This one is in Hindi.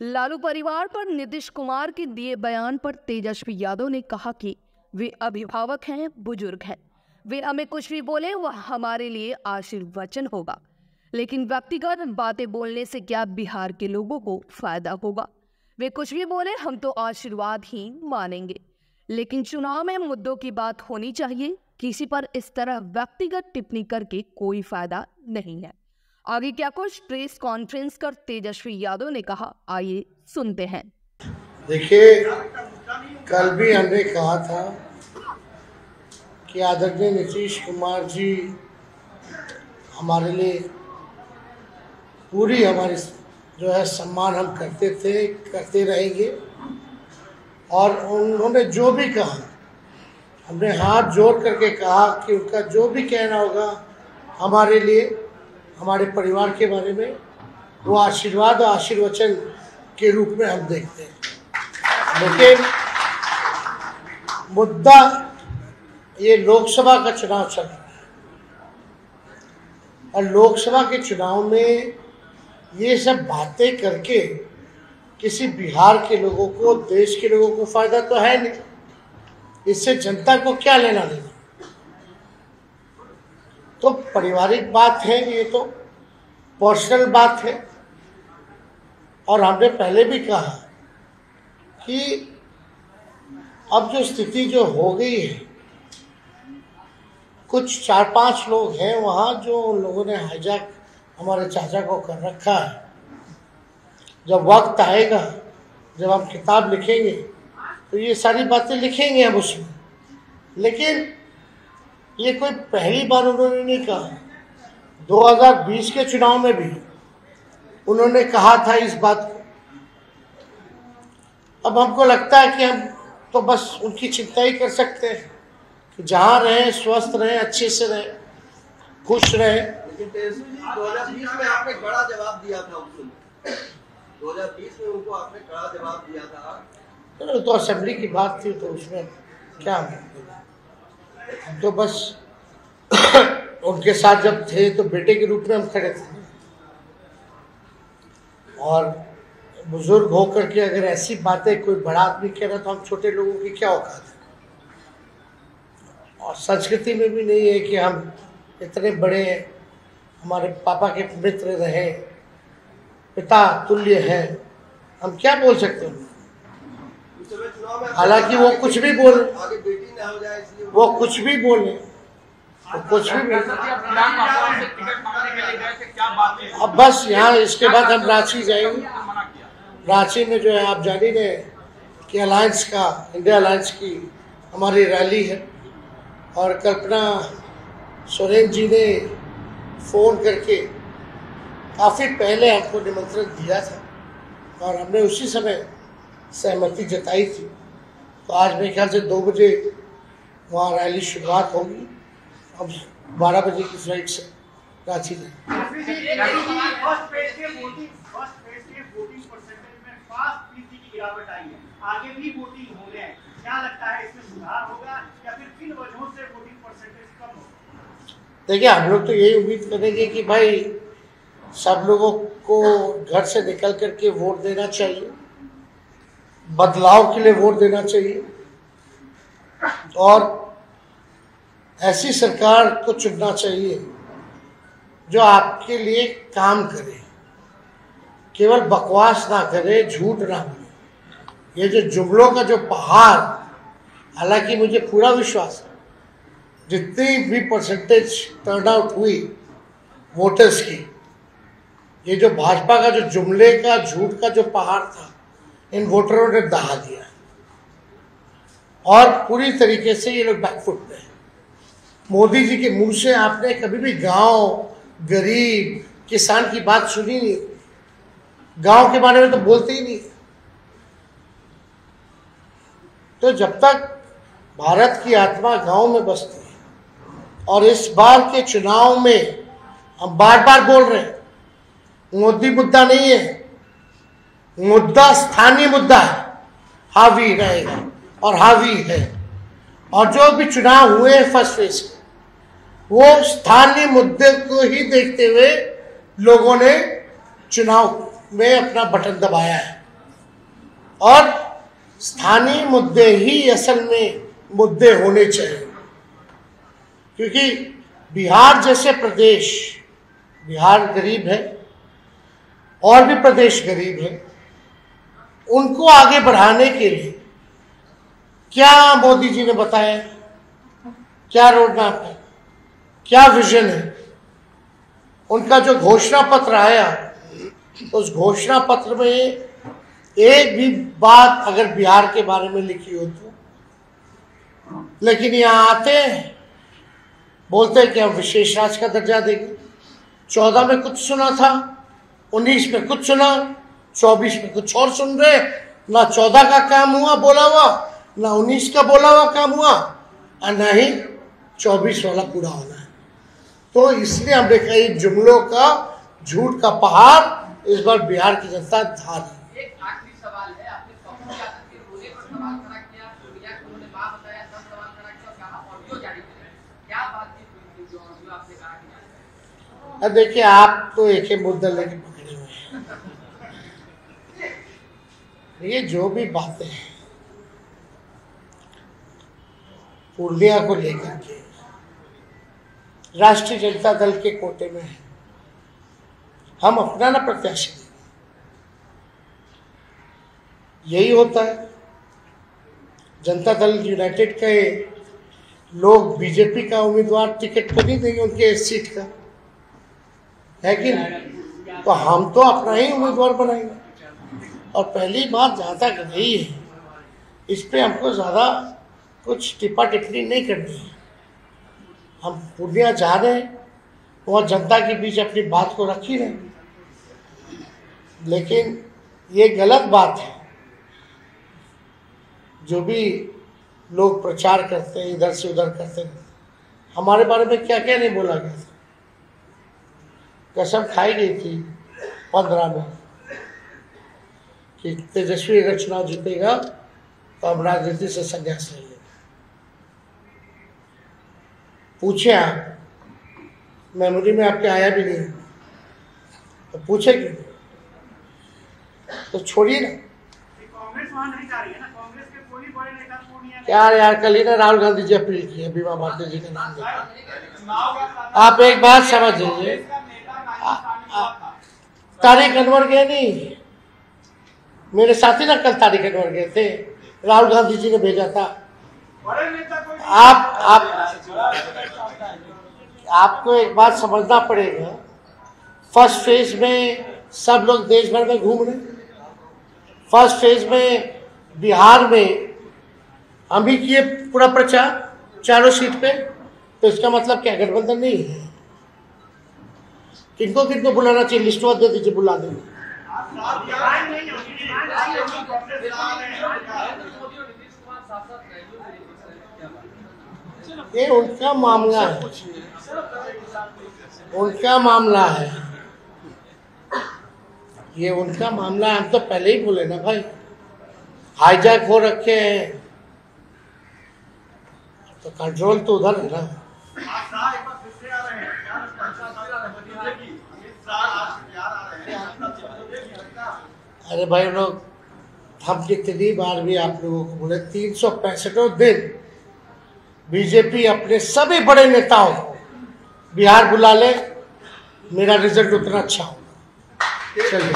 लालू परिवार पर नीतीश कुमार के दिए बयान पर तेजस्वी यादव ने कहा कि वे अभिभावक हैं, बुजुर्ग हैं, वे हमें कुछ भी बोले वह हमारे लिए आशीर्वचन होगा, लेकिन व्यक्तिगत बातें बोलने से क्या बिहार के लोगों को फायदा होगा। वे कुछ भी बोले हम तो आशीर्वाद ही मानेंगे, लेकिन चुनाव में मुद्दों की बात होनी चाहिए। किसी पर इस तरह व्यक्तिगत टिप्पणी करके कोई फायदा नहीं है। आगे क्या कुछ प्रेस कॉन्फ्रेंस कर तेजस्वी यादव ने कहा, आइए सुनते हैं। देखिए, कल भी हमने कहा था कि आदरणीय नीतीश कुमार जी हमारे लिए पूरी हमारी जो है सम्मान हम करते थे, करते रहेंगे। और उन्होंने जो भी कहा, हमने हाथ जोड़ करके कहा कि उनका जो भी कहना होगा हमारे लिए, हमारे परिवार के बारे में, वो आशीर्वाद और आशीर्वचन के रूप में हम देखते हैं। लेकिन मुद्दा ये लोकसभा का चुनाव चल रहा है और लोकसभा के चुनाव में ये सब बातें करके किसी बिहार के लोगों को, देश के लोगों को फायदा तो है नहीं। इससे जनता को क्या लेना देना। तो पारिवारिक बात है, ये तो पर्सनल बात है। और हमने पहले भी कहा कि अब जो स्थिति जो हो गई है, कुछ 4-5 लोग हैं वहाँ जो उन लोगों ने हाईजैक हमारे चाचा को कर रखा है। जब वक्त आएगा, जब हम किताब लिखेंगे तो ये सारी बातें लिखेंगे हम उसमें। लेकिन ये कोई पहली बार उन्होंने नहीं कहा। 2020 के चुनाव में भी उन्होंने कहा था इस बात को। अब हमको लगता है कि हम तो बस उनकी चिंता ही कर सकते हैं कि जहाँ रहें, स्वस्थ रहें, अच्छे से रहें, खुश रहें। लेकिन 2020 में आपने कड़ा जवाब दिया था। 2020 में उनको आपने कड़ा जवाब दिया था। तो असेंबली की बात थी, तो उसमें क्या हम तो बस उनके साथ जब थे तो बेटे के रूप में हम खड़े थे। और बुजुर्ग होकर के अगर ऐसी बातें कोई बड़ा आदमी कह रहा तो हम छोटे लोगों की क्या औकात है। और संस्कृति में भी नहीं है कि हम इतने बड़े, हमारे पापा के मित्र रहे, पिता तुल्य है, हम क्या बोल सकते हैं। हालांकि वो कुछ भी बोल, वो कुछ भी बोले, वो कुछ भी बोले। अब बस यहाँ इसके बाद हम रांची जाएंगे। रांची में जो है आप जान ही रहे कि अलायंस का, इंडिया अलायंस की हमारी रैली है। और कल्पना सोरेन जी ने फ़ोन करके काफ़ी पहले हमको निमंत्रण दिया था और हमने उसी समय सहमति जताई थी। तो आज मेरे ख्याल से 2 बजे वहाँ रैली शुरुआत होगी। अब 12 बजे की फ्लाइट से रांची देखिए, हम लोग तो यही उम्मीद करेंगे कि भाई सब लोगों को घर से निकल करके वोट देना चाहिए, बदलाव के लिए वोट देना चाहिए और ऐसी सरकार को चुनना चाहिए जो आपके लिए काम करे, केवल बकवास ना करे, झूठ ना बोले। ये जो जुमलों का जो पहाड़, हालांकि मुझे पूरा विश्वास है जितनी भी परसेंटेज टर्नआउट हुई वोटर्स की, ये जो भाजपा का जो जुमले का, झूठ का जो पहाड़ था, इन वोटरों ने दहा दिया और पूरी तरीके से ये लोग बैकफुट पे हैं। मोदी जी के मुंह से आपने कभी भी गांव, गरीब, किसान की बात सुनी नहीं। गांव के बारे में तो बोलते ही नहीं। तो जब तक भारत की आत्मा गांव में बसती है, और इस बार के चुनाव में हम बार बार बोल रहे हैं, मोदी मुद्दा नहीं है, मुद्दा स्थानीय मुद्दा है, हावी रहेगा और हावी है। और जो भी चुनाव हुए फर्स्ट फेज के, वो स्थानीय मुद्दे को ही देखते हुए लोगों ने चुनाव में अपना बटन दबाया है। और स्थानीय मुद्दे ही असल में मुद्दे होने चाहिए, क्योंकि बिहार जैसे प्रदेश, बिहार गरीब है और भी प्रदेश गरीब है, उनको आगे बढ़ाने के लिए क्या मोदी जी ने बताया, क्या रोड मैप है, क्या विजन है। उनका जो घोषणा पत्र आया, उस घोषणा पत्र में एक भी बात अगर बिहार के बारे में लिखी हो तो, लेकिन यहाँ आते हैं, बोलते हैं कि हम विशेष राज्य का दर्जा देंगे। 14 में कुछ सुना था, 19 में कुछ सुना, 24 में कुछ और सुन रहे। ना 14 का काम हुआ बोला हुआ, ना 19 का बोला हुआ काम हुआ, और ना ही 24 वाला पूरा होना है। तो इसलिए हमने कहा इन जुमलों का, झूठ का पहाड़ इस बार बिहार की जनता ढा दी। एक आखिरी सवाल है, आपने पप्पू यादव के रोने पर सवाल खड़ा किया, सोनिया को उन्होंने मां बताया, 10 सवाल खड़ा किया, कहा ऑडियो जारी करें। क्या बातचीत हुई थी जो ऑडियो आपने कहा कि अब देखिए, आप तो एक ही मुद्दा लेके पकड़े हुए हैं। ये जो भी बातें हैं पूर्णिया को लेकर के राष्ट्रीय जनता दल के कोटे में है, हम अपना ना प्रत्याशी देंगे, यही होता है। जनता दल यूनाइटेड के लोग बीजेपी का उम्मीदवार टिकट तो नहीं देंगे उनके इस सीट का, है कि नहीं? तो हम तो अपना ही उम्मीदवार बनाएंगे। और पहली बात जहाँ तक रही है, इस पे हमको ज़्यादा कुछ टिप्पा टिप्पणी नहीं करनी है। हम पूर्णिया जा रहे हैं, वहाँ जनता के बीच अपनी बात को रख ही रहे, लेकिन ये गलत बात है जो भी लोग प्रचार करते हैं, इधर से उधर करते हैं। हमारे बारे में क्या क्या नहीं बोला गया था, कसम खाई गई थी 15 में कि तेजस्वी अगर चुनाव जीतेगा तो हम राजनीति से संन्यास लेंगे। पूछे आप, मेमोरी में आपके आया भी नहीं तो पूछे क्यों? तो छोड़िए ना, कांग्रेस वहां नहीं जा रही है ना, कांग्रेस के कोई बड़े नेता पूर्णिया क्या यार, कल ही ना राहुल गांधी जी अपील की है बीमा भारती जी का नाम लेकर। आप एक बात समझ लीजिए, तारिक अनवर गए नहीं, मेरे साथी ना कल तारिक अनवर गए थे, राहुल गांधी जी ने भेजा था। आपको एक बात समझना पड़ेगा, फर्स्ट फेज में सब लोग देश भर में घूम रहे, फर्स्ट फेज में बिहार में हम भी किए पूरा प्रचार चारों सीट पे, तो इसका मतलब क्या गठबंधन नहीं है? किनको किनको बुलाना चाहिए, लिस्ट दे दीजिए, बुला देंगे। ये उनका मामला है, उनका मामला है, ये उनका मामला है। हम तो पहले ही बोले ना भाई, हाईजैक हो रखे हैं तो कंट्रोल तो उधर है ना। अरे भाई लोग, हम कितनी बार भी आप लोगों को बोले, 365 दिन बीजेपी अपने सभी बड़े नेताओं को बिहार बुला ले, मेरा रिजल्ट उतना अच्छा होगा। चलिए।